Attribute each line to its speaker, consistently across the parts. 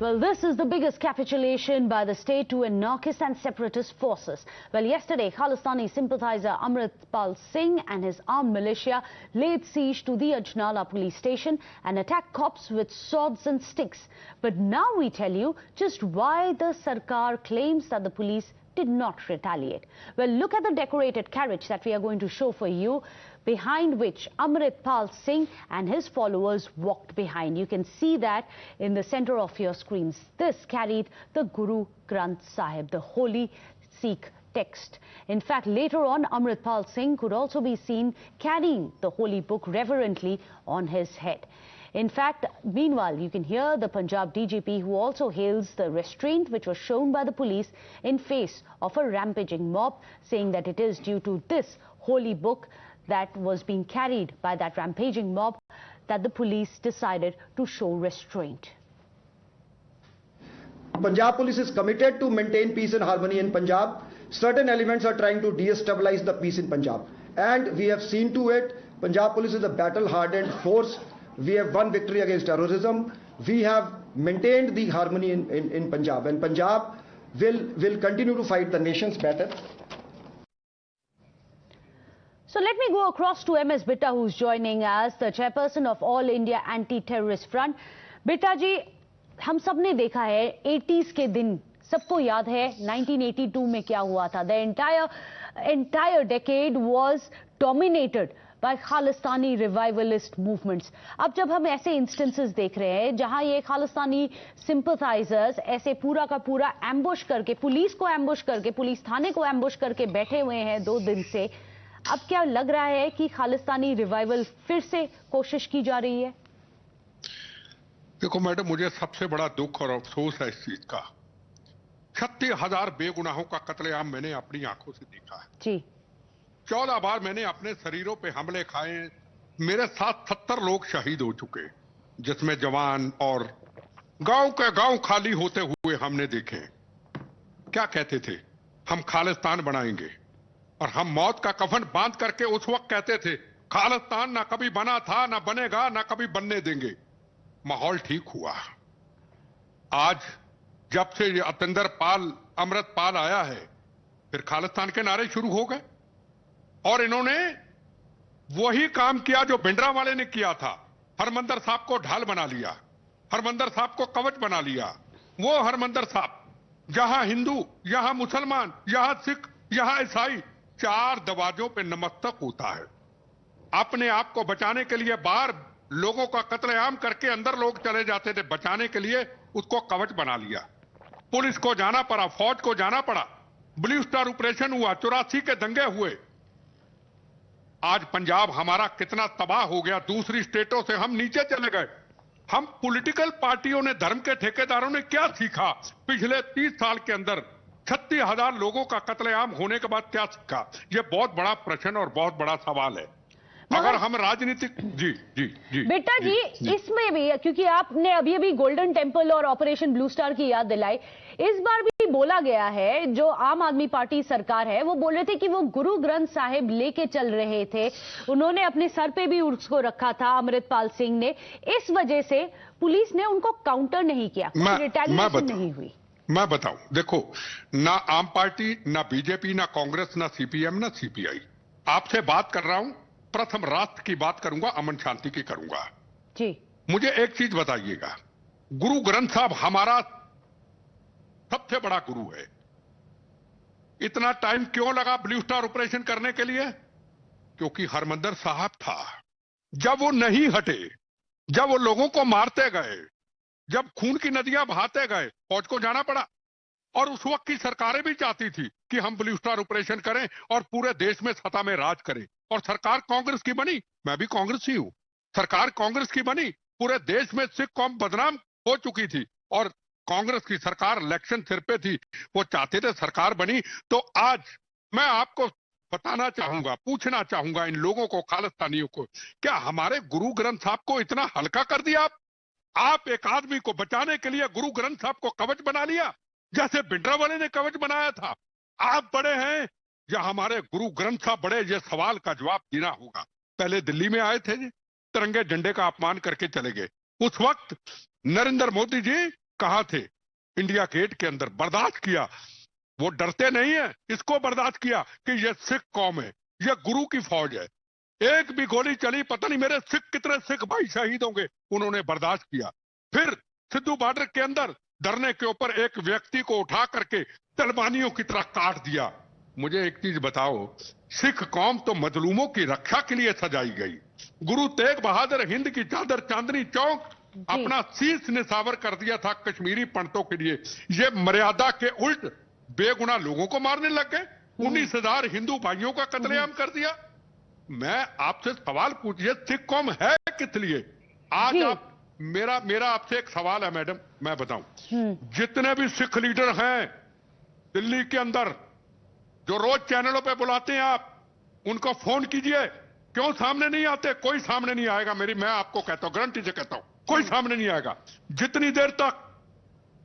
Speaker 1: Well, this is the biggest capitulation by the state to anarchist and separatist forces. Well, yesterday, Khalistani sympathizer Amritpal Singh and his armed militia laid siege to the Ajnala police station and attacked cops with swords and sticks. But now we tell you just why the Sarkar claims that the police did not retaliate. Well, look at the decorated carriage that we are going to show for you, behind which Amritpal Singh and his followers walked behind. You can see that in the center of your screens. This carried the Guru Granth Sahib, the holy Sikh text. In fact, later on, Amritpal Singh could also be seen carrying the holy book reverently on his head. In fact, meanwhile, you can hear the Punjab DGP, who also hails the restraint which was shown by the police in face of a rampaging mob, saying that it is due to this holy book that was being carried by that rampaging mob that the police decided to show restraint.
Speaker 2: Punjab police is committed to maintain peace and harmony in Punjab. Certain elements are trying to destabilize the peace in Punjab, and we have seen to it. Punjab police is a battle-hardened force. We have won victory against terrorism. We have maintained the harmony in Punjab, and Punjab will continue to fight the nation's battle.
Speaker 1: So let me go across to MS Bitta, who's joining us, the chairperson of All India Anti-Terrorist Front. Bitta ji, हम सब ने देखा है 80s के दिन, सबको याद है 1982 में क्या हुआ था. The entire decade was dominated by Khalistani revivalist movements. अब जब हम ऐसे instances देख रहे हैं जहां ये खालिस्तानी sympathizers ऐसे पूरा का पूरा ambush करके, पुलिस को ambush करके, पुलिस थाने को ambush करके बैठे हुए हैं 2 दिन से, अब क्या लग रहा है कि खालिस्तानी रिवाइवल फिर से कोशिश की जा रही है?
Speaker 3: देखो मैडम, मुझे सबसे बड़ा दुख और अफसोस है इस चीज का. 36,000 बेगुनाहों का कत्लेआम मैंने अपनी आंखों से देखा है
Speaker 1: जी.
Speaker 3: 14 बार मैंने अपने शरीरों पे हमले खाए. मेरे साथ 70 लोग शहीद हो चुके, जिसमें जवान और गांव के गांव खाली होते हुए हमने देखे. क्या कहते थे? हम खालिस्तान बनाएंगे, और हम मौत का कफन बांध करके उस वक्त कहते थे खालिस्तान ना कभी बना था, ना बनेगा, ना कभी बनने देंगे. माहौल ठीक हुआ. आज जब से ये अमृतपाल आया है, फिर खालिस्तान के नारे शुरू हो गए, और इन्होंने वही काम किया जो भिंडरावाले ने किया था. हरमंदिर साहब को ढाल बना लिया, हरमंदिर साहब को कवच बना लिया. वो हरमंदिर साहब जहां हिंदू, यहां मुसलमान, यहां सिख, यहां ईसाई, 4 दरवाजों पे नमस्तक होता है. अपने आप को बचाने के लिए बाहर लोगों का कत्लेआम करके अंदर लोग चले जाते थे. बचाने के लिए उसको कवच बना लिया. पुलिस को जाना पड़ा, फौज को जाना पड़ा. ब्लू स्टार ऑपरेशन हुआ, 84 के दंगे हुए. आज पंजाब हमारा कितना तबाह हो गया. दूसरी स्टेटों से हम नीचे चले गए. हम पॉलिटिकल पार्टियों ने, धर्म के ठेकेदारों ने क्या सीखा? पिछले 30 साल के अंदर 36,000 लोगों का कत्लेआम होने के बाद क्या सीखा? यह बहुत बड़ा प्रश्न और बहुत बड़ा सवाल है. अगर हम राजनीतिक जी
Speaker 1: बेटा जी, इसमें भी, क्योंकि आपने अभी गोल्डन टेम्पल और ऑपरेशन ब्लू स्टार की याद दिलाई, इस बार भी बोला गया है, जो आम आदमी पार्टी सरकार है वो बोल रहे थे कि वो गुरु ग्रंथ साहिब लेके चल रहे थे. उन्होंने अपने सर पे भी उसको रखा था, अमृतपाल सिंह ने. इस वजह से पुलिस ने उनको काउंटर नहीं किया, रिटेलिएशन नहीं हुई.
Speaker 3: मैं बताऊं, देखो, ना आम पार्टी, ना बीजेपी, ना कांग्रेस, ना सीपीएम, ना सीपीआई. आपसे बात कर रहा हूं, प्रथम राष्ट्र की बात करूंगा, अमन शांति की करूंगा
Speaker 1: जी.
Speaker 3: मुझे एक चीज बताइएगा, गुरु ग्रंथ साहब हमारा सबसे बड़ा गुरु है. इतना टाइम क्यों लगा ब्लू स्टार ऑपरेशन करने के लिए? क्योंकि हरमंदिर साहब था. जब वो नहीं हटे, जब वो लोगों को मारते गए, जब खून की नदियां बहाते गए, फौज को जाना पड़ा. और उस वक्त की सरकारें भी चाहती थी कि हम ब्लू स्टार ऑपरेशन करें और पूरे देश में सत्ता में राज करें. और सरकार कांग्रेस की बनी, मैं भी कांग्रेस ही हूं. सरकार कांग्रेस की बनी, पूरे देश में सिख कौम बदनाम हो चुकी थी, और कांग्रेस की सरकार इलेक्शन सिर पे थी. वो चाहते थे सरकार बनी. तो आज मैं आपको बताना चाहूंगा, पूछना चाहूंगा इन लोगों को, खालिस्तानियों को, क्या हमारे गुरु ग्रंथ साहब को इतना हल्का कर दिया? आप एक आदमी को बचाने के लिए गुरु ग्रंथ साहब को कवच बना लिया, जैसे भिंडरावाले ने कवच बनाया था. आप बड़े हैं या हमारे गुरु ग्रंथ साहब बड़े? ये सवाल का जवाब देना होगा. पहले दिल्ली में आए थे, तिरंगे झंडे का अपमान करके चले गए. उस वक्त नरेंद्र मोदी जी कहा थे इंडिया गेट के अंदर, बर्दाश्त किया। वो डरते नहीं है, इसको बर्दाश्त किया कि ये सिख कौम है, ये गुरु की फौज है। एक भी गोली चली, पता नहीं मेरे सिख कितने सिख भाई शहीद होंगे, उन्होंने बर्दाश्त किया। फिर सिद्धू बॉर्डर के अंदर धरने के ऊपर एक व्यक्ति को उठा करके तलवानियों की तरह काट दिया। मुझे एक चीज बताओ, सिख कौम तो मजलूमों की रक्षा के लिए सजाई गई। गुरु तेग बहादुर हिंद की चादर चांदनी चौक अपना शीश निछावर कर दिया था कश्मीरी पंडितों के लिए। ये मर्यादा के उल्ट बेगुनाह लोगों को मारने लग गए। 19,000 हिंदू भाइयों का कत्लेआम कर दिया। मैं आपसे सवाल पूछिए, सिख कौम है किस लिए? आज आप मेरा आपसे एक सवाल है मैडम, मैं बताऊं, जितने भी सिख लीडर हैं दिल्ली के अंदर, जो रोज चैनलों पे बुलाते हैं आप, उनको फोन कीजिए, क्यों सामने नहीं आते? कोई सामने नहीं आएगा। मैं आपको कहता हूं, गारंटी से कहता हूं, कोई सामने नहीं आएगा। जितनी देर तक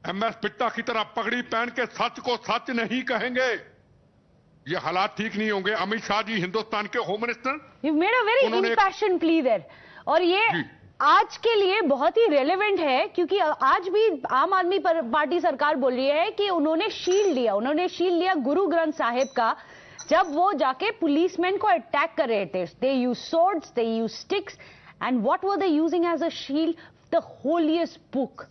Speaker 3: MS पिट्टा की तरह पगड़ी पहन के सच को सच नहीं कहेंगे, ये हालात ठीक नहीं होंगे। अमित शाह जी, हिंदुस्तान के home minister,
Speaker 1: you made a very impassioned plea there, और ये आज के लिए बहुत ही रेलेवेंट है, क्योंकि आज भी आम आदमी पार्टी सरकार बोल रही है कि उन्होंने शील्ड लिया गुरु ग्रंथ साहिब का, जब वो जाके पुलिसमैन को अटैक कर रहे थे। दे use swords, they use sticks, and what were they using as a shield? The holiest book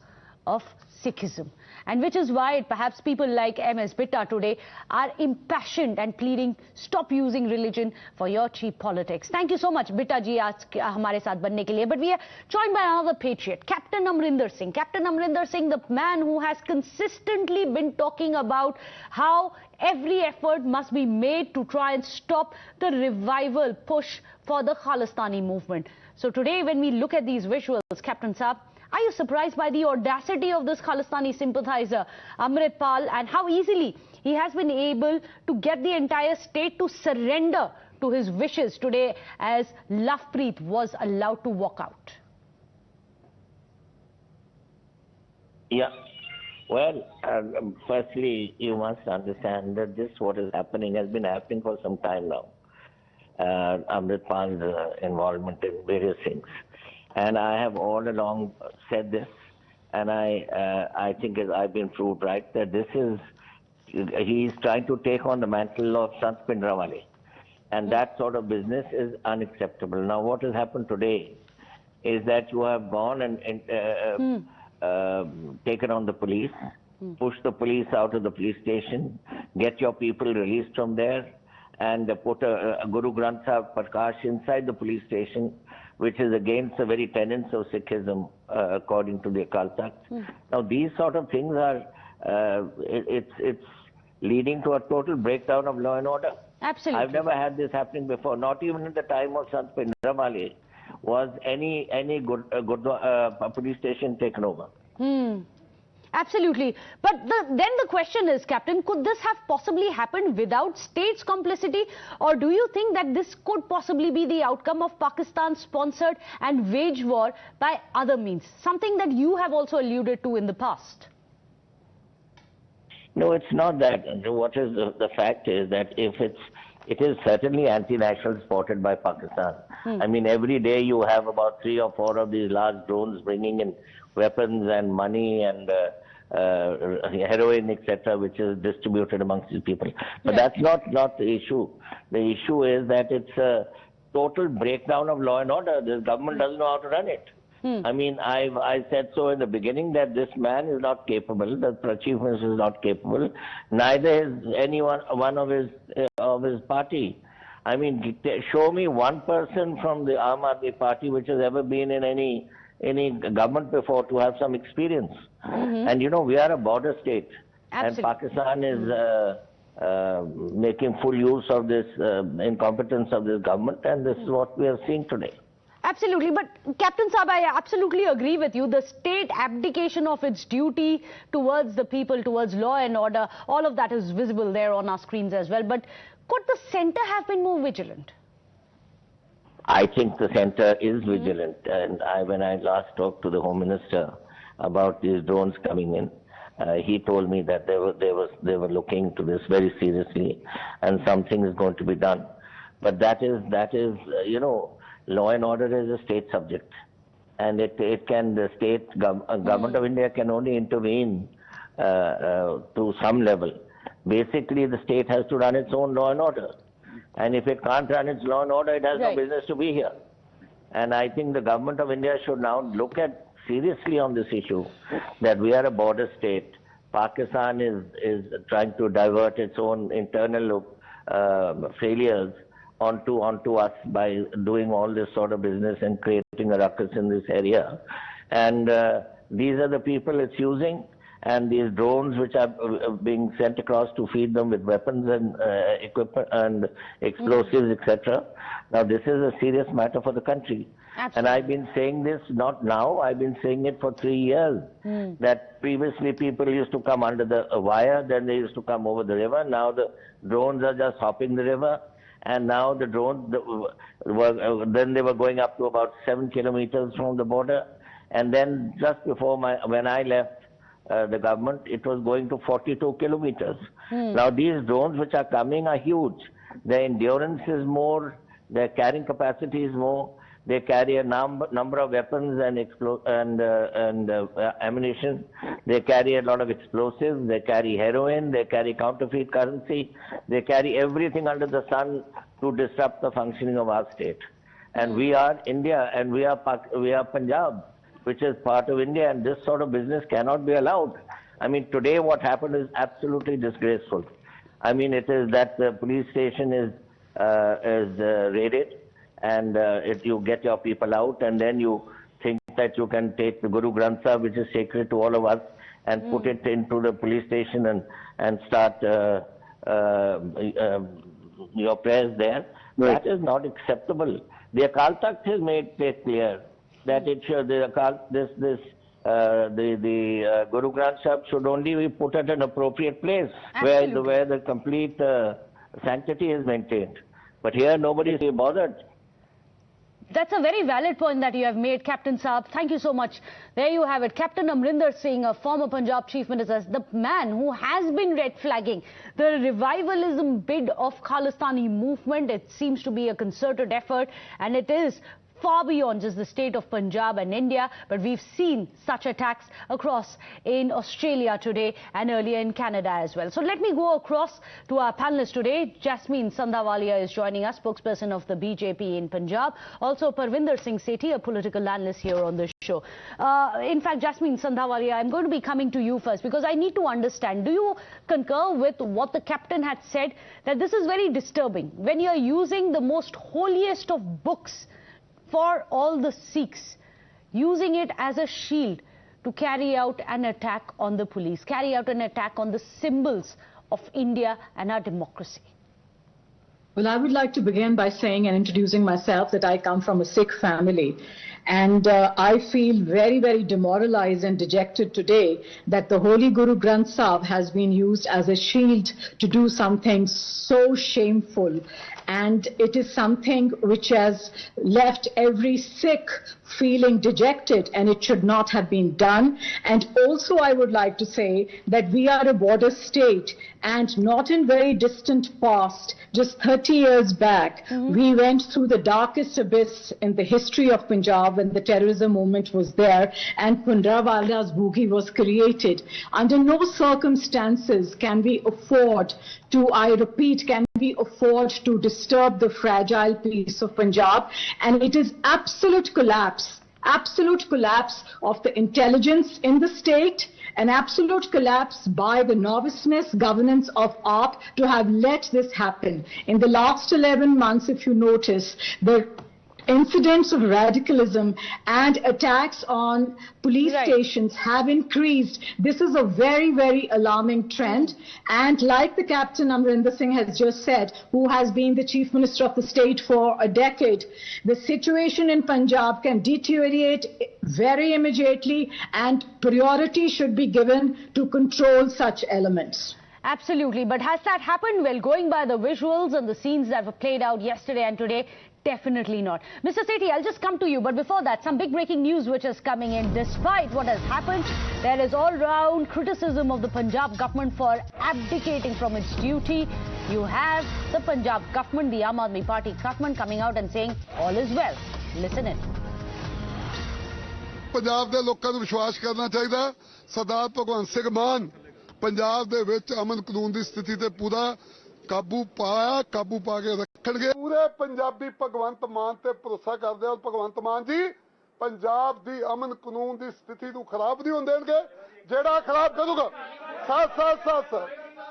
Speaker 1: of Sikhism. And which is why perhaps people like MS Bitta today are impassioned and pleading, stop using religion for your cheap politics. Thank you so much, Bitta ji, आज हमारे साथ बनने के लिए. But we are joined by another patriot, Captain Amrinder Singh. Captain Amrinder Singh, the man who has consistently been talking about how every effort must be made to try and stop the revival push for the Khalistani movement. So today, when we look at these visuals, Captain Saab, are you surprised by the audacity of this Khalistani sympathizer, Amritpal, and how easily he has been able to get the entire state to surrender to his wishes today as Lovepreet was allowed to walk out?
Speaker 4: Yeah. Well, firstly, you must understand that what is happening has been happening for some time now. Amritpal's involvement in various things. And I have all along said this, and I think I've been proved right, that he is trying to take on the mantle of Sant Pindrawale. And that sort of business is unacceptable. Now, what has happened today is that you have gone and taken on the police, pushed the police out of the police station, get your people released from there, and put a Guru Granth Sahib Prakash inside the police station, which is against the very tenets of Sikhism, according to the Akal Takht. Now, these sort of things are, it's leading to a total breakdown of law and order.
Speaker 1: Absolutely.
Speaker 4: I've never had this happening before. Not even in the time of Sant Pindrawale was any police station taken over.
Speaker 1: Absolutely. But then the question is, Captain, could this have possibly happened without state's complicity? Or do you think that this could possibly be the outcome of Pakistan's sponsored and waged war by other means? Something that you have also alluded to in the past.
Speaker 4: No, it's not that. What is the fact is that it is certainly anti-national supported by Pakistan. I mean, every day you have about 3 or 4 of these large drones bringing in weapons and money and heroin, etc., which is distributed amongst these people. But that's not the issue. The issue is that it's a total breakdown of law and order. This government doesn't know how to run it. I mean, I said so in the beginning that this man is not capable, that the Chief Minister is not capable, neither is anyone of his party. I mean, show me one person from the Aam Aadmi Party which has ever been in any government before to have some experience. And you know, we are a border state. Absolutely. And Pakistan is making full use of this incompetence of this government, and this is what we are seeing today.
Speaker 1: Absolutely. But Captain Saab, I absolutely agree with you. The state abdication of its duty towards the people, towards law and order, all of that is visible there on our screens as well. But could the centre have been more vigilant?
Speaker 4: I think the centre is vigilant. And when I last talked to the Home Minister about these drones coming in, he told me that they were looking into this very seriously, and something is going to be done. But that is you know, law and order is a state subject. and the government of India can only intervene to some level. Basically, the state has to run its own law and order. And if it can't run its law and order, it has no business to be here. And I think the government of India should now look at seriously on this issue, that we are a border state. Pakistan is trying to divert its own internal failures onto us by doing all this sort of business and creating a ruckus in this area. And these are the people it's using, and these drones which are being sent across to feed them with weapons and equipment and explosives, etc. Now this is a serious matter for the country. Absolutely. And I've been saying this not now, I've been saying it for 3 years, that previously people used to come under the wire, then they used to come over the river. Now the drones are just hopping the river, and now the drones, then they were going up to about 7 kilometers from the border, and then just before when I left the government, it was going to 42 kilometers. Now these drones which are coming are huge. Their endurance is more, their carrying capacity is more. They carry a number of weapons and ammunition. They carry a lot of explosives. They carry heroin. They carry counterfeit currency. They carry everything under the sun to disrupt the functioning of our state. And we are India, and we are Punjab, which is part of India, and this sort of business cannot be allowed. I mean, today what happened is absolutely disgraceful. I mean, it is that the police station is raided, and you get your people out, and then you think that you can take the Guru Granth Sahib, which is sacred to all of us, and put it into the police station and start your prayers there. Right. That is not acceptable. The Akal Takht has made it clear that it should, the Guru Granth Sahib should only be put at an appropriate place where the complete sanctity is maintained. But here nobody is bothered.
Speaker 1: That's a very valid point that you have made, Captain Saab. Thank you so much. There you have it. Captain Amrinder Singh, a former Punjab Chief Minister, the man who has been red flagging the revivalism bid of Khalistani movement. It seems to be a concerted effort, and it is far beyond just the state of Punjab and India, but we've seen such attacks across in Australia today and earlier in Canada as well. So let me go across to our panelists today. Jasmine Sandhawalia is joining us, spokesperson of the BJP in Punjab. Also Parvinder Singh Sethi, a political analyst here on the show. In fact, Jasmine Sandhawalia, I'm going to be coming to you first because I need to understand, do you concur with what the captain had said, that this is very disturbing when you're using the most holiest of books for all the Sikhs, using it as a shield to carry out an attack on the police, carry out an attack on the symbols of India and our democracy?
Speaker 5: Well, I would like to begin by saying and introducing myself that I come from a Sikh family. And I feel very, very demoralized and dejected today that the Holy Guru Granth Sahib has been used as a shield to do something so shameful. And it is something which has left every Sikh feeling dejected, and it should not have been done. And also I would like to say that we are a border state, and not in very distant past, just 30 years back, we went through the darkest abyss in the history of Punjab when the terrorism movement was there and Bhunderwala's boogie was created. Under no circumstances can we afford to, I repeat, can we afford to disturb the fragile peace of Punjab. And it is absolute collapse of the intelligence in the state, an absolute collapse by the noviceness governance of AAP to have let this happen. In the last 11 months, if you notice, the incidents of radicalism and attacks on police stations have increased. This is a very, very alarming trend. And like the Captain Amrinder Singh has just said, who has been the Chief Minister of the state for a decade, the situation in Punjab can deteriorate very immediately, and priority should be given to control such elements.
Speaker 1: Absolutely. But has that happened? Well, going by the visuals and the scenes that were played out yesterday and today, definitely not. Mr. Sethi, I'll just come to you. But before that, some big breaking news which is coming in. Despite what has happened, there is all-round criticism of the Punjab government for abdicating from its duty. You have the Punjab government, the Aam Aadmi Party government, coming out and saying all is well. Listen in.
Speaker 6: Punjab ਦੇ ਲੋਕਾਂ ਨੂੰ ਵਿਸ਼ਵਾਸ ਕਰਨਾ ਚਾਹੀਦਾ। ਸਰਦਾਰ ਭਗਵੰਤ ਸਿੰਘ ਮਾਨ ਪੰਜਾਬ ਦੇ ਵਿੱਚ ਅਮਨ ਕਾਨੂੰਨ ਦੀ ਸਥਿਤੀ ਤੇ ਪੂਰਾ ਕਾਬੂ ਪਾ ਕੇ ਰੱਖਣਗੇ। ਪੂਰੇ ਪੰਜਾਬੀ ਭਗਵੰਤ ਮਾਨ ਤੇ ਭਰੋਸਾ ਕਰਦੇ ਆ। ਭਗਵੰਤ ਮਾਨ ਜੀ ਪੰਜਾਬ ਦੀ ਅਮਨ ਕਾਨੂੰਨ ਦੀ ਸਥਿਤੀ ਨੂੰ ਖਰਾਬ ਨਹੀਂ ਹੋਣ ਦੇਣਗੇ। ਜਿਹੜਾ ਖਰਾਬ ਕਰੂਗਾ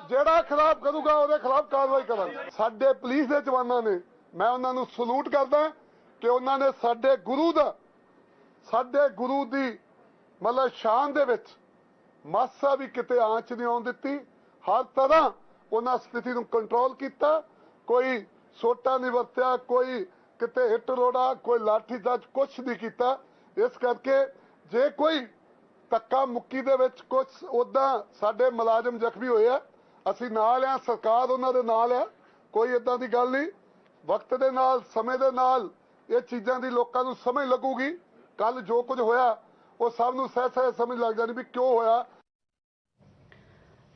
Speaker 6: ਜਿਹੜਾ ਖਰਾਬ ਕਰੂਗਾ ਉਹਦੇ ਖਿਲਾਫ ਕਾਰਵਾਈ ਕਰਾਂਗੇ। ਸਾਡੇ ਪੁਲਿਸ ਦੇ ਜਵਾਨਾਂ ਨੇ, ਮੈਂ ਉਹਨਾਂ ਨੂੰ ਸਲੂਟ ਕਰਦਾ ਕਿ ਉਹਨਾਂ ਨੇ ਸਾਡੇ ਗੁਰੂ ਦੀ ਮਤਲਬ ਸ਼ਾਨ ਦੇ ਵਿੱਚ ਮਾਸਾ ਵੀ ਕਿਤੇ ਆਂਚ ਨਹੀਂ ਆਉਣ ਦਿੱਤੀ। ਹਰ ਤਰ੍ਹਾਂ ਉਹਨਾਂ ਸਥਿਤੀ ਨੂੰ ਕੰਟਰੋਲ ਕੀਤਾ। ਕੋਈ ਸੋਟਾ ਨਹੀਂ ਵਰਤਿਆ, ਕੋਈ ਕਿਤੇ ਹਿੱਟ ਰੋੜਾ, ਕੋਈ ਲਾਠੀ ਚਾਰਜ ਕੁਛ ਨਹੀਂ ਕੀਤਾ। ਇਸ ਕਰਕੇ ਜੇ ਕੋਈ ਧੱਕਾ ਮੁੱਕੀ ਦੇ ਵਿੱਚ ਕੁਛ ਉਦਾਂ ਸਾਡੇ ਮੁਲਾਜ਼ਮ ਜ਼ਖਮੀ ਹੋਏ ਆ, ਅਸੀਂ ਨਾਲ ਆ, ਸਰਕਾਰ ਉਹਨਾਂ ਦੇ ਨਾਲ ਆ, ਕੋਈ ਇਦਾਂ ਦੀ ਗੱਲ ਨਹੀਂ। ਵਕਤ ਦੇ ਨਾਲ ਸਮੇਂ ਦੇ ਨਾਲ ਇਹ ਚੀਜ਼ਾਂ ਦੀ ਲੋਕਾਂ ਨੂੰ ਸਮਝ ਲੱਗੂਗੀ। ਕੱਲ ਜੋ ਕੁਝ ਹੋਇਆ ਉਹ ਸਭ ਨੂੰ ਸਹਿ ਸਮਝ ਲੱਗ ਜਾਣੀ ਵੀ ਕਿਉਂ ਹੋਇਆ।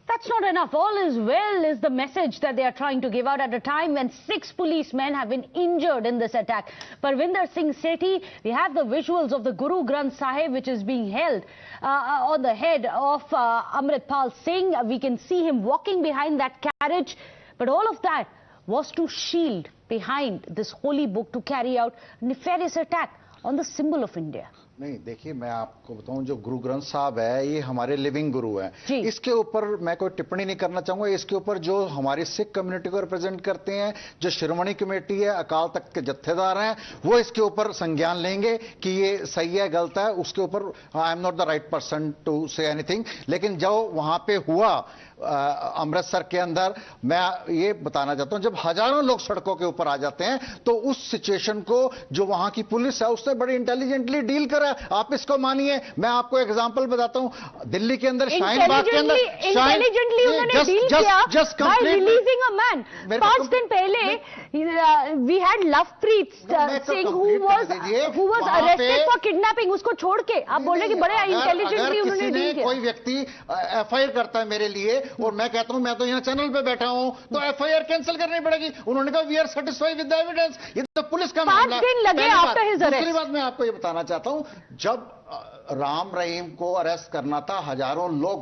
Speaker 1: That's not enough. All is well is the message that they are trying to give out at a time when 6 policemen have been injured in this attack. Parvinder Singh Sethi, we have the visuals of the Guru Granth Sahib which is being held on the head of Amritpal Singh. We can see him walking behind that carriage. But all of that was to shield behind this holy book to carry out nefarious attack on the symbol of India.
Speaker 7: नहीं, देखिए मैं आपको बताऊं, जो गुरु ग्रंथ साहब है ये हमारे लिविंग गुरु हैं। इसके ऊपर मैं कोई टिप्पणी नहीं करना चाहूंगा। इसके ऊपर जो हमारी सिख कम्युनिटी को रिप्रेजेंट करते हैं, जो श्रोमणी कमेटी है, अकाल तख्त के जत्थेदार हैं, वो इसके ऊपर संज्ञान लेंगे कि ये सही है गलत है। उसके ऊपर I am not the right person to say anything. लेकिन जो वहां पे हुआ अमृतसर के अंदर, मैं ये बताना चाहता हूं, जब हजारों लोग सड़कों के ऊपर आ जाते हैं तो उस सिचुएशन को जो वहां की पुलिस है उसने बड़ी इंटेलिजेंटली डील करा। आप इसको मानिए। मैं आपको एग्जांपल बताता हूं, दिल्ली के अंदर शाहीन बाग के अंदर
Speaker 1: इंटेलिजेंटली उन्होंने डील किया by releasing a man. 5 दिन पहले we had Lovepreet Singh who was arrested for kidnapping. उसको छोड़ के आप बोल रहे कि बड़े इंटेलिजेंटली उन्होंने डील किया।
Speaker 7: कोई व्यक्ति एफआईआर करता है मेरे लिए और मैं कहता हूं मैं तो यहां चैनल पे बैठा हूं, तो एफआईआर कैंसिल करनी पड़ेगी। उन्होंने कहा we are satisfied with the evidence. ये तो पुलिस का मामला है। 5 दिन लगे आफ्टर हिज अरेस्ट। दूसरी बात मैं आपको ये बताना चाहता हूं, जब राम रहीम को अरेस्ट करना था, हजारों लोग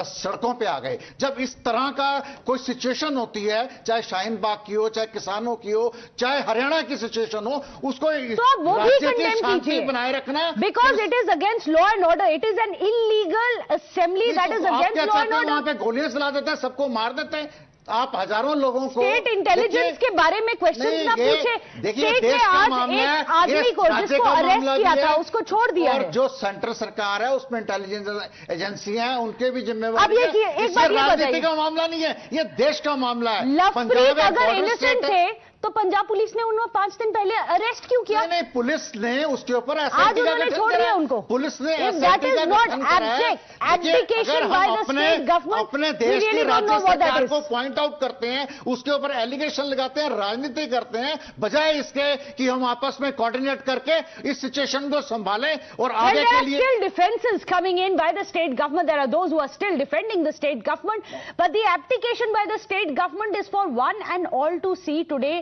Speaker 7: सड़कों पे आ गए। जब इस तरह का कोई सिचुएशन होती है, चाहे शाहीन बाग की हो, चाहे किसानों की हो, चाहे हरियाणा की सिचुएशन हो, उसको
Speaker 1: तो वो भी कंडेम कीजिए
Speaker 7: बनाए रखना।
Speaker 1: Because it is against law and order. It is an illegal assembly that is against law and order.
Speaker 7: वहां पे गोलियां चला देते हैं, सबको मार देते हैं। आप हजारों लोगों को
Speaker 1: स्टेट इंटेलिजेंस के बारे में क्वेश्चन ना पूछे। स्टेट ने आज एक आदमी को जिसको अरेस्ट किया था उसको छोड़ दिया है।
Speaker 7: जो सेंट्रल सरकार है उसमें इंटेलिजेंस एजेंसियां हैं, उनके भी जिम्मेवार।
Speaker 1: अब ये एक बात
Speaker 7: राजनीति का मामला नहीं है, ये देश का मामला है।
Speaker 1: लवप्रीत अगर इनोसेंट थे तो पंजाब पुलिस ने उन्हें 5 दिन पहले अरेस्ट क्यों किया?
Speaker 7: नहीं, पुलिस ने उसके ऊपर
Speaker 1: आज उन्होंने छोड़ दिया उनको।
Speaker 7: पुलिस ने
Speaker 1: that is not abdication by the state government.
Speaker 7: अपने देश की राज्य सरकार को पॉइंट आउट करते हैं, उसके ऊपर एलिगेशन लगाते हैं, राजनीति करते हैं, बजाय इसके कि हम आपस में कोऑर्डिनेट करके इस सिचुएशन को संभालें और आगे के लिए।
Speaker 1: Still defenses coming in by the state government. There are those who are still defending the state government, but the application by the state government is for one and all to see today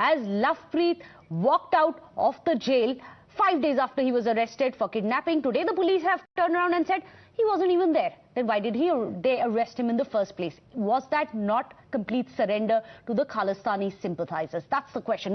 Speaker 1: as Lovepreet walked out of the jail 5 days after he was arrested for kidnapping. Today the police have turned around and said he wasn't even there. Then why did they arrest him in the first place? Was that not complete surrender to the Khalistani sympathizers? That's the question.